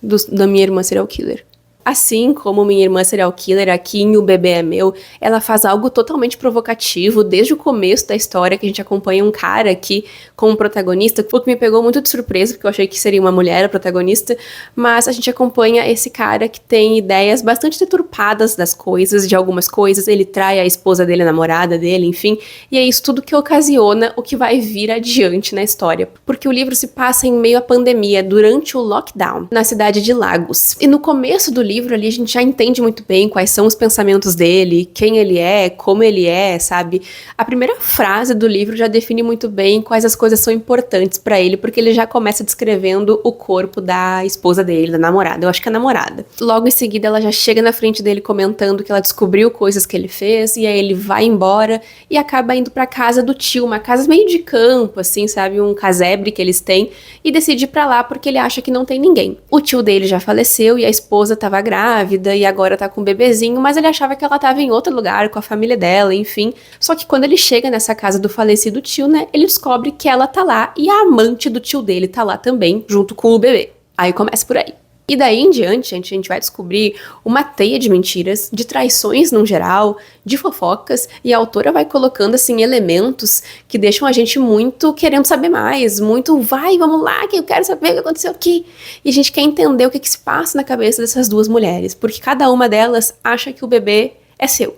[SPEAKER 1] da Minha Irmã Serial Killer. Assim como Minha Irmã Serial Killer, aqui em O Bebê é Meu, ela faz algo totalmente provocativo desde o começo da história, que a gente acompanha um cara aqui como protagonista, o que me pegou muito de surpresa, porque eu achei que seria uma mulher a protagonista, mas a gente acompanha esse cara que tem ideias bastante deturpadas das coisas, de algumas coisas, ele trai a esposa dele, a namorada dele, enfim, e é isso tudo que ocasiona o que vai vir adiante na história, porque o livro se passa em meio à pandemia, durante o lockdown, na cidade de Lagos, e no começo do livro ali a gente já entende muito bem quais são os pensamentos dele, quem ele é, como ele é, sabe? A primeira frase do livro já define muito bem quais as coisas são importantes pra ele, porque ele já começa descrevendo o corpo da esposa dele, da namorada, eu acho que é a namorada. Logo em seguida ela já chega na frente dele comentando que ela descobriu coisas que ele fez, e aí ele vai embora e acaba indo pra casa do tio, uma casa meio de campo, assim, sabe? Um casebre que eles têm, e decide ir pra lá porque ele acha que não tem ninguém. O tio dele já faleceu e a esposa tava grávida e agora tá com um bebezinho, mas ele achava que ela tava em outro lugar com a família dela, enfim. Só que quando ele chega nessa casa do falecido tio, né, ele descobre que ela tá lá e a amante do tio dele tá lá também, junto com o bebê. Aí começa por aí. E daí em diante, a gente vai descobrir uma teia de mentiras, de traições no geral, de fofocas, e a autora vai colocando, assim, elementos que deixam a gente muito querendo saber mais, muito, vai, vamos lá, que eu quero saber o que aconteceu aqui. E a gente quer entender o que se passa na cabeça dessas duas mulheres, porque cada uma delas acha que o bebê é seu,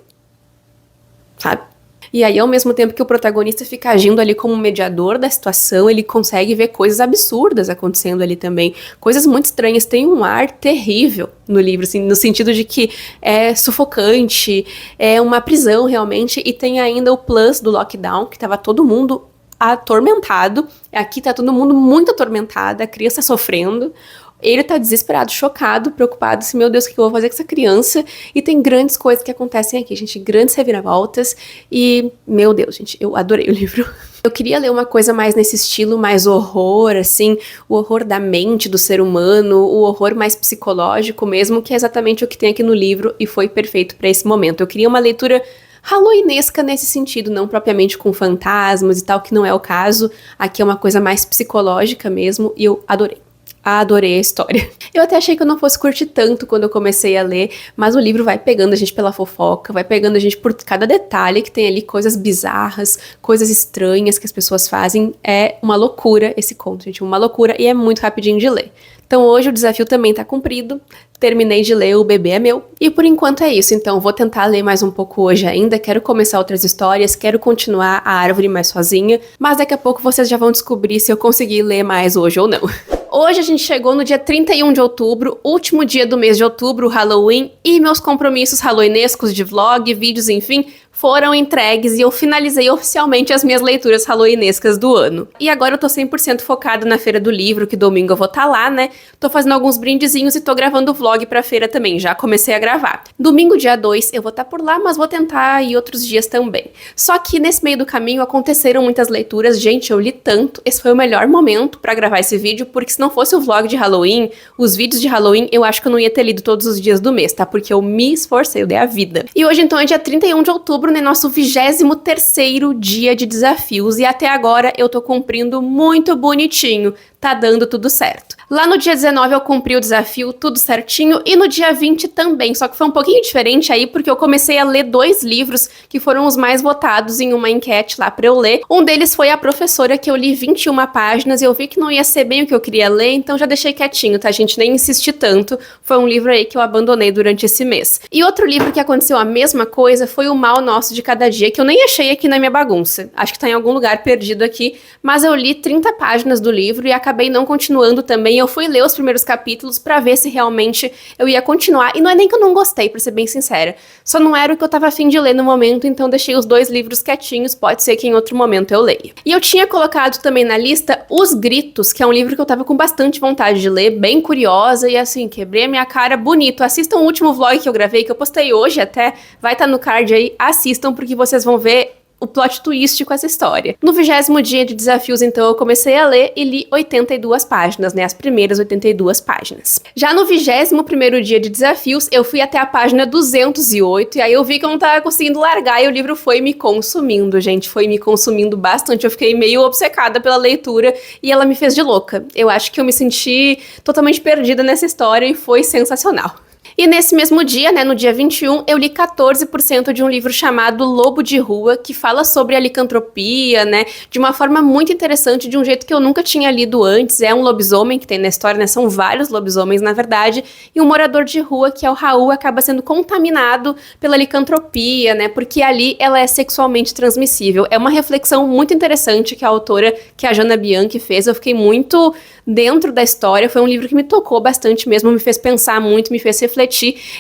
[SPEAKER 1] sabe? E aí, ao mesmo tempo que o protagonista fica agindo ali como mediador da situação, ele consegue ver coisas absurdas acontecendo ali também. Coisas muito estranhas. Tem um ar terrível no livro, assim, no sentido de que é sufocante, é uma prisão realmente, e tem ainda o plus do lockdown, que tava todo mundo atormentado. Aqui tá todo mundo muito atormentado, a criança sofrendo. Ele tá desesperado, chocado, preocupado, assim, meu Deus, o que eu vou fazer com essa criança? E tem grandes coisas que acontecem aqui, gente, grandes reviravoltas, e, meu Deus, gente, eu adorei o livro. Eu queria ler uma coisa mais nesse estilo, mais horror, assim, o horror da mente do ser humano, o horror mais psicológico mesmo, que é exatamente o que tem aqui no livro, e foi perfeito pra esse momento. Eu queria uma leitura halloweenesca nesse sentido, não propriamente com fantasmas e tal, que não é o caso. Aqui é uma coisa mais psicológica mesmo, e eu adorei. Adorei a história. Eu até achei que eu não fosse curtir tanto quando eu comecei a ler, mas o livro vai pegando a gente pela fofoca, vai pegando a gente por cada detalhe que tem ali, coisas bizarras, coisas estranhas que as pessoas fazem. É uma loucura esse conto, gente, uma loucura, e é muito rapidinho de ler. Então hoje o desafio também tá cumprido, terminei de ler O Bebê é Meu, e por enquanto é isso, então vou tentar ler mais um pouco hoje ainda, quero começar outras histórias, quero continuar A Árvore Mais Sozinha, mas daqui a pouco vocês já vão descobrir se eu conseguir ler mais hoje ou não. Hoje a gente chegou no dia 31 de outubro, último dia do mês de outubro, Halloween, e meus compromissos halloweenescos de vlog, vídeos, enfim, foram entregues e eu finalizei oficialmente as minhas leituras halloweenescas do ano. E agora eu tô 100% focada na Feira do Livro, que domingo eu vou estar lá, né? Tô fazendo alguns brindezinhos e tô gravando vlog pra feira também, já comecei a gravar. Domingo, dia 2, eu vou estar por lá, mas vou tentar ir outros dias também. Só que nesse meio do caminho aconteceram muitas leituras, gente, eu li tanto, esse foi o melhor momento pra gravar esse vídeo, porque se não fosse o vlog de Halloween, os vídeos de Halloween, eu acho que eu não ia ter lido todos os dias do mês, tá? Porque eu me esforcei, eu dei a vida. E hoje então é dia 31 de outubro, né, nosso 23º dia de desafios, e até agora eu tô cumprindo muito bonitinho, tá dando tudo certo. Lá no dia 19 eu cumpri o desafio, tudo certinho, e no dia 20 também, só que foi um pouquinho diferente aí, porque eu comecei a ler 2 livros que foram os mais votados em uma enquete lá pra eu ler. Um deles foi A Professora, que eu li 21 páginas, e eu vi que não ia ser bem o que eu queria ler, então já deixei quietinho, tá, gente? Nem insisti tanto, foi um livro aí que eu abandonei durante esse mês. E outro livro que aconteceu a mesma coisa foi O Mal Nosso de Cada Dia, que eu nem achei aqui na minha bagunça. Acho que tá em algum lugar perdido aqui, mas eu li 30 páginas do livro e acabei não continuando também. Eu fui ler os primeiros capítulos pra ver se realmente eu ia continuar, e não é nem que eu não gostei, pra ser bem sincera, só não era o que eu tava afim de ler no momento, então deixei os 2 livros quietinhos, pode ser que em outro momento eu leia. E eu tinha colocado também na lista Os Gritos, que é um livro que eu tava com bastante vontade de ler, bem curiosa, e assim, quebrei a minha cara bonito. Assistam o último vlog que eu gravei, que eu postei hoje até, vai estar no card aí, assistam, porque vocês vão ver o plot twist com essa história. No 20º dia de desafios, então, eu comecei a ler e li 82 páginas, né? As primeiras 82 páginas. Já no 21º dia de desafios, eu fui até a página 208, e aí eu vi que eu não tava conseguindo largar, e o livro foi me consumindo, gente. Foi me consumindo bastante. Eu fiquei meio obcecada pela leitura, e ela me fez de louca. Eu acho que eu me senti totalmente perdida nessa história, e foi sensacional. E nesse mesmo dia, né, no dia 21, eu li 14% de um livro chamado Lobo de Rua, que fala sobre a licantropia, né, de uma forma muito interessante, de um jeito que eu nunca tinha lido antes. É um lobisomem que tem na história, né, são vários lobisomens, na verdade, e um morador de rua, que é o Raul, acaba sendo contaminado pela licantropia, né, porque ali ela é sexualmente transmissível. É uma reflexão muito interessante que a autora, que é a Jana Bianchi, fez. Eu fiquei muito dentro da história, foi um livro que me tocou bastante mesmo, me fez pensar muito, me fez refletir,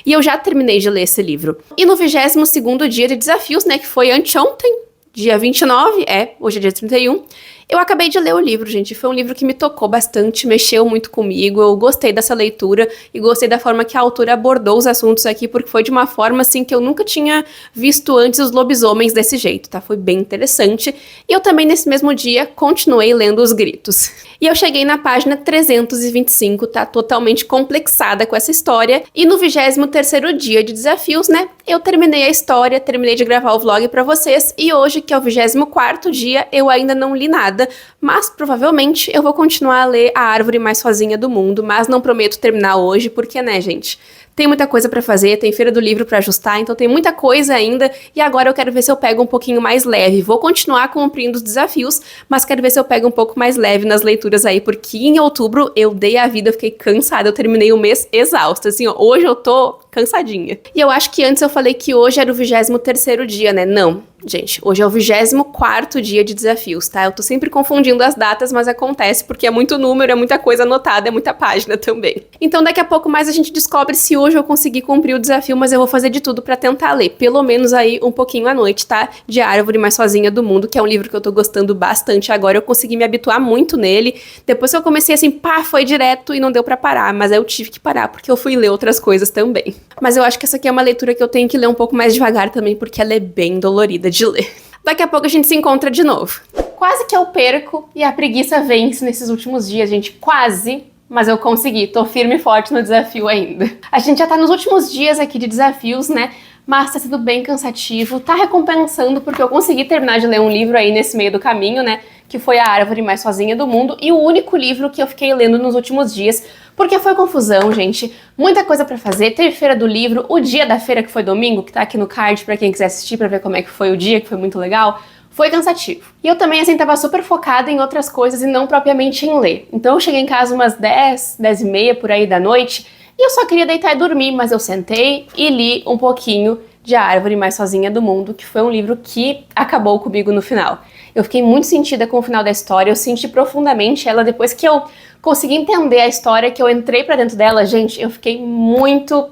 [SPEAKER 1] e eu já terminei de ler esse livro. E no 22º dia de desafios, né, que foi anteontem, dia 29, hoje é dia 31, eu acabei de ler o livro, gente. Foi um livro que me tocou bastante, mexeu muito comigo, eu gostei dessa leitura e gostei da forma que a autora abordou os assuntos aqui, porque foi de uma forma, assim, que eu nunca tinha visto antes os lobisomens desse jeito, tá? Foi bem interessante. E eu também, nesse mesmo dia, continuei lendo Os Gritos. E eu cheguei na página 325, tá? Totalmente complexada com essa história. E no 23º dia de desafios, né? Eu terminei a história, terminei de gravar o vlog pra vocês, e hoje, que é o 24º dia, eu ainda não li nada, mas provavelmente eu vou continuar a ler A Árvore Mais Sozinha do Mundo, mas não prometo terminar hoje, porque, né, gente, tem muita coisa pra fazer, tem Feira do Livro pra ajustar, então tem muita coisa ainda, e agora eu quero ver se eu pego um pouquinho mais leve. Vou continuar cumprindo os desafios, mas quero ver se eu pego um pouco mais leve nas leituras aí, porque em outubro eu dei a vida, eu fiquei cansada, eu terminei o mês exausta, assim, ó, hoje eu tô cansadinha. E eu acho que antes eu falei que hoje era o 23º dia, né? Não. Gente, hoje é o 24º dia de desafios, tá? Eu tô sempre confundindo as datas, mas acontece porque é muito número, é muita coisa anotada, é muita página também. Então daqui a pouco mais a gente descobre se hoje eu consegui cumprir o desafio, mas eu vou fazer de tudo pra tentar ler, pelo menos aí um pouquinho à noite, tá? De A Árvore Mais Sozinha do Mundo, que é um livro que eu tô gostando bastante agora, eu consegui me habituar muito nele. Depois que eu comecei assim, pá, foi direto e não deu pra parar, mas aí eu tive que parar porque eu fui ler outras coisas também. Mas eu acho que essa aqui é uma leitura que eu tenho que ler um pouco mais devagar também, porque ela é bem dolorida de ler. Daqui a pouco a gente se encontra de novo. Quase que eu perco e a preguiça vence nesses últimos dias, gente. Quase, mas eu consegui. Tô firme e forte no desafio ainda. A gente já tá nos últimos dias aqui de desafios, né? Mas tá sendo bem cansativo. Tá recompensando porque eu consegui terminar de ler um livro aí nesse meio do caminho, né? que foi A Árvore Mais Sozinha do Mundo, e o único livro que eu fiquei lendo nos últimos dias, porque foi confusão, gente, muita coisa pra fazer, teve feira do livro, o dia da feira que foi domingo, que tá aqui no card pra quem quiser assistir, pra ver como é que foi o dia, que foi muito legal, foi cansativo. E eu também, assim, tava super focada em outras coisas e não propriamente em ler. Então eu cheguei em casa umas 10, 10 e meia, por aí da noite, e eu só queria deitar e dormir, mas eu sentei e li um pouquinho de A Árvore Mais Sozinha do Mundo, que foi um livro que acabou comigo no final. Eu fiquei muito sentida com o final da história, eu senti profundamente ela depois que eu consegui entender a história, que eu entrei pra dentro dela, gente, eu fiquei muito,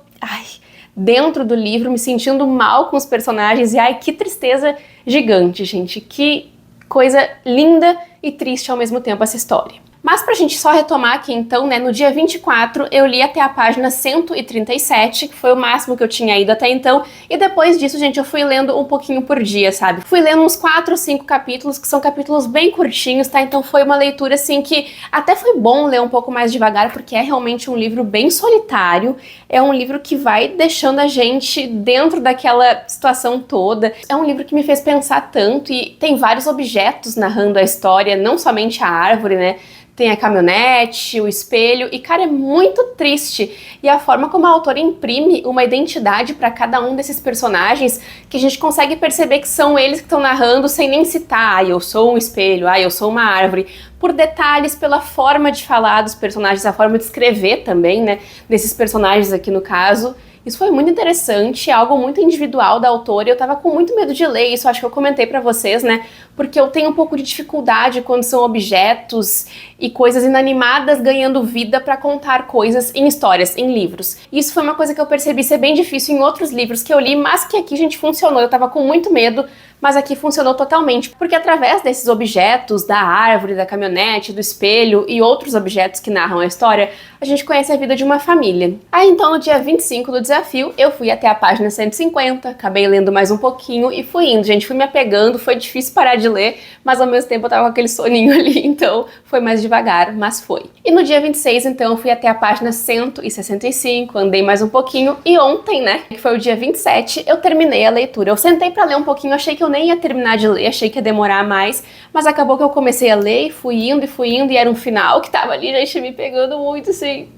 [SPEAKER 1] dentro do livro, me sentindo mal com os personagens, e que tristeza gigante, gente, que coisa linda e triste ao mesmo tempo essa história. Mas pra gente só retomar aqui então, né, no dia 24 eu li até a página 137, que foi o máximo que eu tinha ido até então, e depois disso, gente, eu fui lendo um pouquinho por dia, sabe? Fui lendo uns 4 ou 5 capítulos, que são capítulos bem curtinhos, tá? Então foi uma leitura, assim, que até foi bom ler um pouco mais devagar, porque é realmente um livro bem solitário, é um livro que vai deixando a gente dentro daquela situação toda. É um livro que me fez pensar tanto, e tem vários objetos narrando a história, não somente a árvore, né? Tem a caminhonete, o espelho, e cara, é muito triste. E a forma como a autora imprime uma identidade para cada um desses personagens, que a gente consegue perceber que são eles que estão narrando sem nem citar, eu sou um espelho, eu sou uma árvore, por detalhes, pela forma de falar dos personagens, a forma de escrever também, né, desses personagens aqui no caso. Isso foi muito interessante, algo muito individual da autora, e eu tava com muito medo de ler isso, acho que eu comentei pra vocês, né, porque eu tenho um pouco de dificuldade quando são objetos e coisas inanimadas ganhando vida pra contar coisas em histórias, em livros. Isso foi uma coisa que eu percebi ser bem difícil em outros livros que eu li, mas que aqui, gente, funcionou. Eu tava com muito medo, mas aqui funcionou totalmente, porque através desses objetos, da árvore, da caminhonete, do espelho e outros objetos que narram a história, a gente conhece a vida de uma família. Aí então, no dia 25 do desafio, eu fui até a página 150, acabei lendo mais um pouquinho e fui indo, gente, fui me apegando, foi difícil parar de ler, mas ao mesmo tempo eu tava com aquele soninho ali, então foi mais devagar, mas foi. E no dia 26, então, eu fui até a página 165, andei mais um pouquinho, e ontem, né, que foi o dia 27, eu terminei a leitura. Eu sentei pra ler um pouquinho, achei que eu nem ia terminar de ler, achei que ia demorar mais, mas acabou que eu comecei a ler e fui indo, e era um final que tava ali, gente, me pegando muito, assim.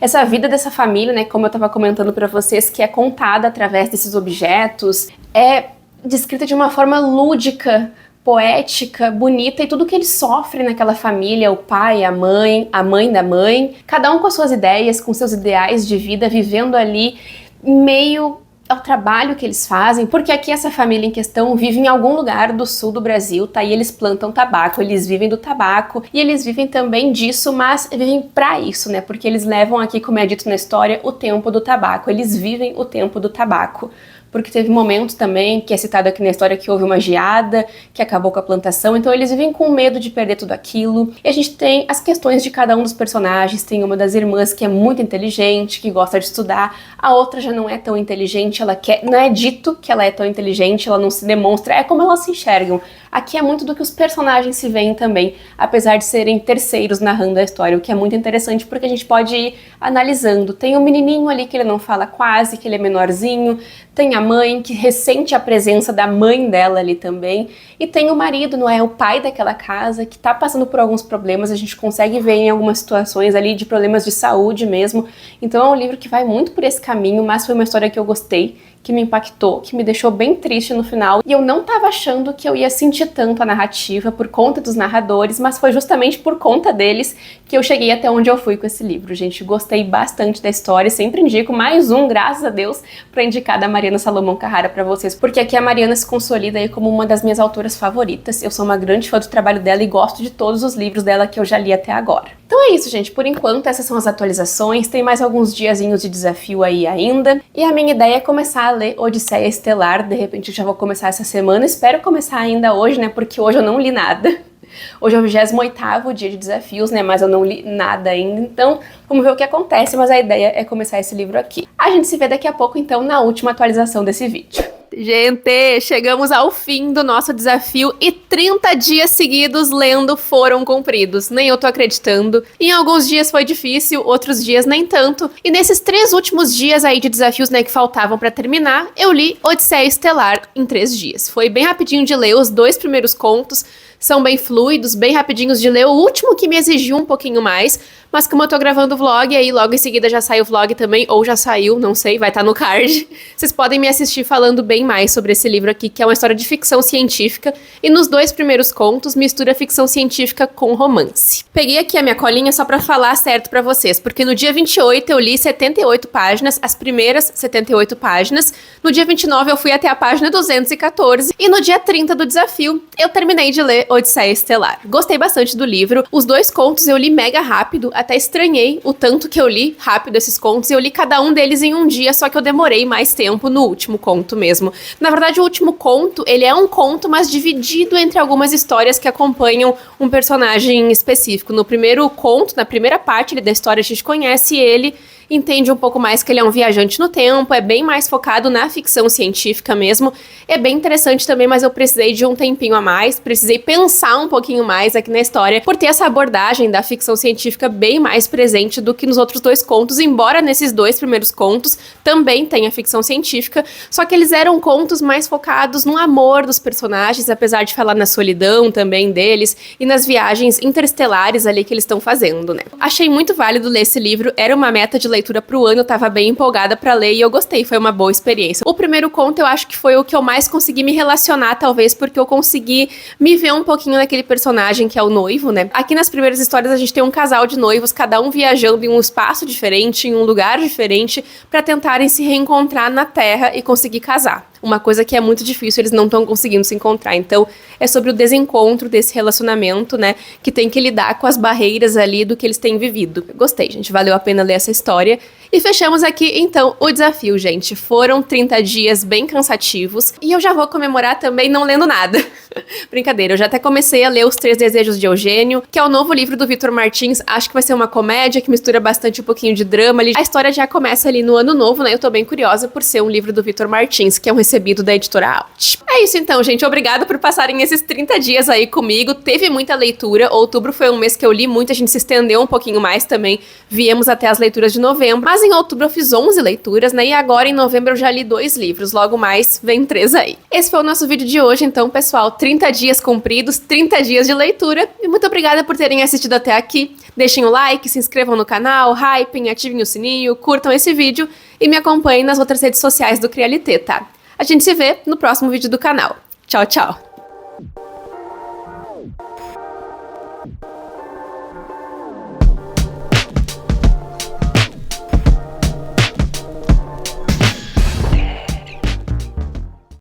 [SPEAKER 1] Essa vida dessa família, né, como eu tava comentando pra vocês, que é contada através desses objetos, é descrita de uma forma lúdica, poética, bonita, e tudo que eles sofrem naquela família, o pai, a mãe da mãe, cada um com as suas ideias, com seus ideais de vida, vivendo ali meio ao trabalho que eles fazem, porque aqui essa família em questão vive em algum lugar do sul do Brasil, tá? E eles plantam tabaco, eles vivem do tabaco, e eles vivem também disso, mas vivem pra isso, né? Porque eles levam aqui, como é dito na história, o tempo do tabaco, eles vivem o tempo do tabaco. Porque teve momentos também, que é citado aqui na história, que houve uma geada, que acabou com a plantação, então eles vivem com medo de perder tudo aquilo. E a gente tem as questões de cada um dos personagens, tem uma das irmãs que é muito inteligente, que gosta de estudar, a outra já não é tão inteligente, não é dito que ela é tão inteligente, ela não se demonstra, é como elas se enxergam. Aqui é muito do que os personagens se veem também, apesar de serem terceiros narrando a história, o que é muito interessante porque a gente pode ir analisando. Tem um menininho ali que ele não fala quase, que ele é menorzinho, tem a mãe que ressente a presença da mãe dela ali também, e tem o marido, não é? O pai daquela casa, que tá passando por alguns problemas, a gente consegue ver em algumas situações ali de problemas de saúde mesmo. Então é um livro que vai muito por esse caminho, mas foi uma história que eu gostei, que me impactou, que me deixou bem triste no final, e eu não tava achando que eu ia sentir tanto a narrativa por conta dos narradores, mas foi justamente por conta deles que eu cheguei até onde eu fui com esse livro, gente. Gostei bastante da história, sempre indico mais um, graças a Deus, pra indicar da Mariana Salomão Carrara pra vocês, porque aqui a Mariana se consolida aí como uma das minhas autoras favoritas. Eu sou uma grande fã do trabalho dela e gosto de todos os livros dela que eu já li até agora. Então é isso, gente. Por enquanto, essas são as atualizações. Tem mais alguns diazinhos de desafio aí ainda. E a minha ideia é começar a ler Odisseia Estelar. De repente eu já vou começar essa semana. Espero começar ainda hoje, né? Porque hoje eu não li nada. Hoje é o 28º dia de desafios, né? Mas eu não li nada ainda. Então, vamos ver o que acontece. Mas a ideia é começar esse livro aqui. A gente se vê daqui a pouco, então, na última atualização desse vídeo. Gente, chegamos ao fim do nosso desafio e 30 dias seguidos lendo foram cumpridos. Nem eu tô acreditando. Em alguns dias foi difícil, outros dias nem tanto. E nesses 3 últimos dias aí de desafios, né, que faltavam pra terminar, eu li Odisseia Estelar em 3 dias. Foi bem rapidinho de ler os 2 primeiros contos. são bem fluidos, bem rapidinhos de ler. O último que me exigiu um pouquinho mais, mas como eu tô gravando o vlog, aí logo em seguida já sai o vlog também, ou já saiu, não sei, vai estar no card. Vocês podem me assistir falando bem mais sobre esse livro aqui, que é uma história de ficção científica, e nos 2 primeiros contos mistura ficção científica com romance. Peguei aqui a minha colinha só pra falar certo pra vocês, porque no dia 28 eu li 78 páginas, as primeiras 78 páginas, no dia 29 eu fui até a página 214, e no dia 30 do desafio eu terminei de ler Odisseia Estelar. Gostei bastante do livro, os 2 contos eu li mega rápido, até estranhei o tanto que eu li rápido esses contos, eu li cada um deles em um dia, só que eu demorei mais tempo no último conto mesmo. Na verdade, o último conto, ele é um conto, mas dividido entre algumas histórias que acompanham um personagem específico. No primeiro conto, na primeira parte da história, a gente conhece ele, entende um pouco mais que ele é um viajante no tempo, é bem mais focado na ficção científica mesmo. É bem interessante também, mas eu precisei de um tempinho a mais, precisei pensar um pouquinho mais aqui na história, por ter essa abordagem da ficção científica bem mais presente do que nos outros 2 contos, embora nesses 2 primeiros contos também tenha ficção científica, só que eles eram contos mais focados no amor dos personagens, apesar de falar na solidão também deles, e nas viagens interestelares ali que eles estão fazendo, né? Achei muito válido ler esse livro, era uma meta de leitura pro ano, eu tava bem empolgada pra ler e eu gostei, foi uma boa experiência. O primeiro conto eu acho que foi o que eu mais consegui me relacionar, talvez, porque eu consegui me ver um pouquinho naquele personagem que é o noivo, né? Aqui nas primeiras histórias a gente tem um casal de noivos, cada um viajando em um espaço diferente, em um lugar diferente, pra tentarem se reencontrar na Terra e conseguir casar. Uma coisa que é muito difícil, eles não estão conseguindo se encontrar. Então, é sobre o desencontro desse relacionamento, né? Que tem que lidar com as barreiras ali do que eles têm vivido. Gostei, gente. Valeu a pena ler essa história. E fechamos aqui, então, o desafio, gente. Foram 30 dias bem cansativos. E eu já vou comemorar também não lendo nada. Brincadeira, eu já até comecei a ler Os 3 Desejos de Eugênio, que é o novo livro do Victor Martins. Acho que vai ser uma comédia que mistura bastante um pouquinho de drama ali. A história já começa ali no ano novo, né? Eu tô bem curiosa por ser um livro do Victor Martins, que é um recebido da editora Alt. É isso então, gente. Obrigada por passarem esses 30 dias aí comigo. Teve muita leitura. Outubro foi um mês que eu li muito, a gente se estendeu um pouquinho mais também. Viemos até as leituras de novembro. Mas em outubro eu fiz 11 leituras, né? E agora em novembro eu já li 2 livros. Logo mais, vem 3 aí. Esse foi o nosso vídeo de hoje, então, pessoal. 30 dias cumpridos, 30 dias de leitura. E muito obrigada por terem assistido até aqui. Deixem o like, se inscrevam no canal, hypem, ativem o sininho, curtam esse vídeo e me acompanhem nas outras redes sociais do Crialité, tá? A gente se vê no próximo vídeo do canal. Tchau, tchau!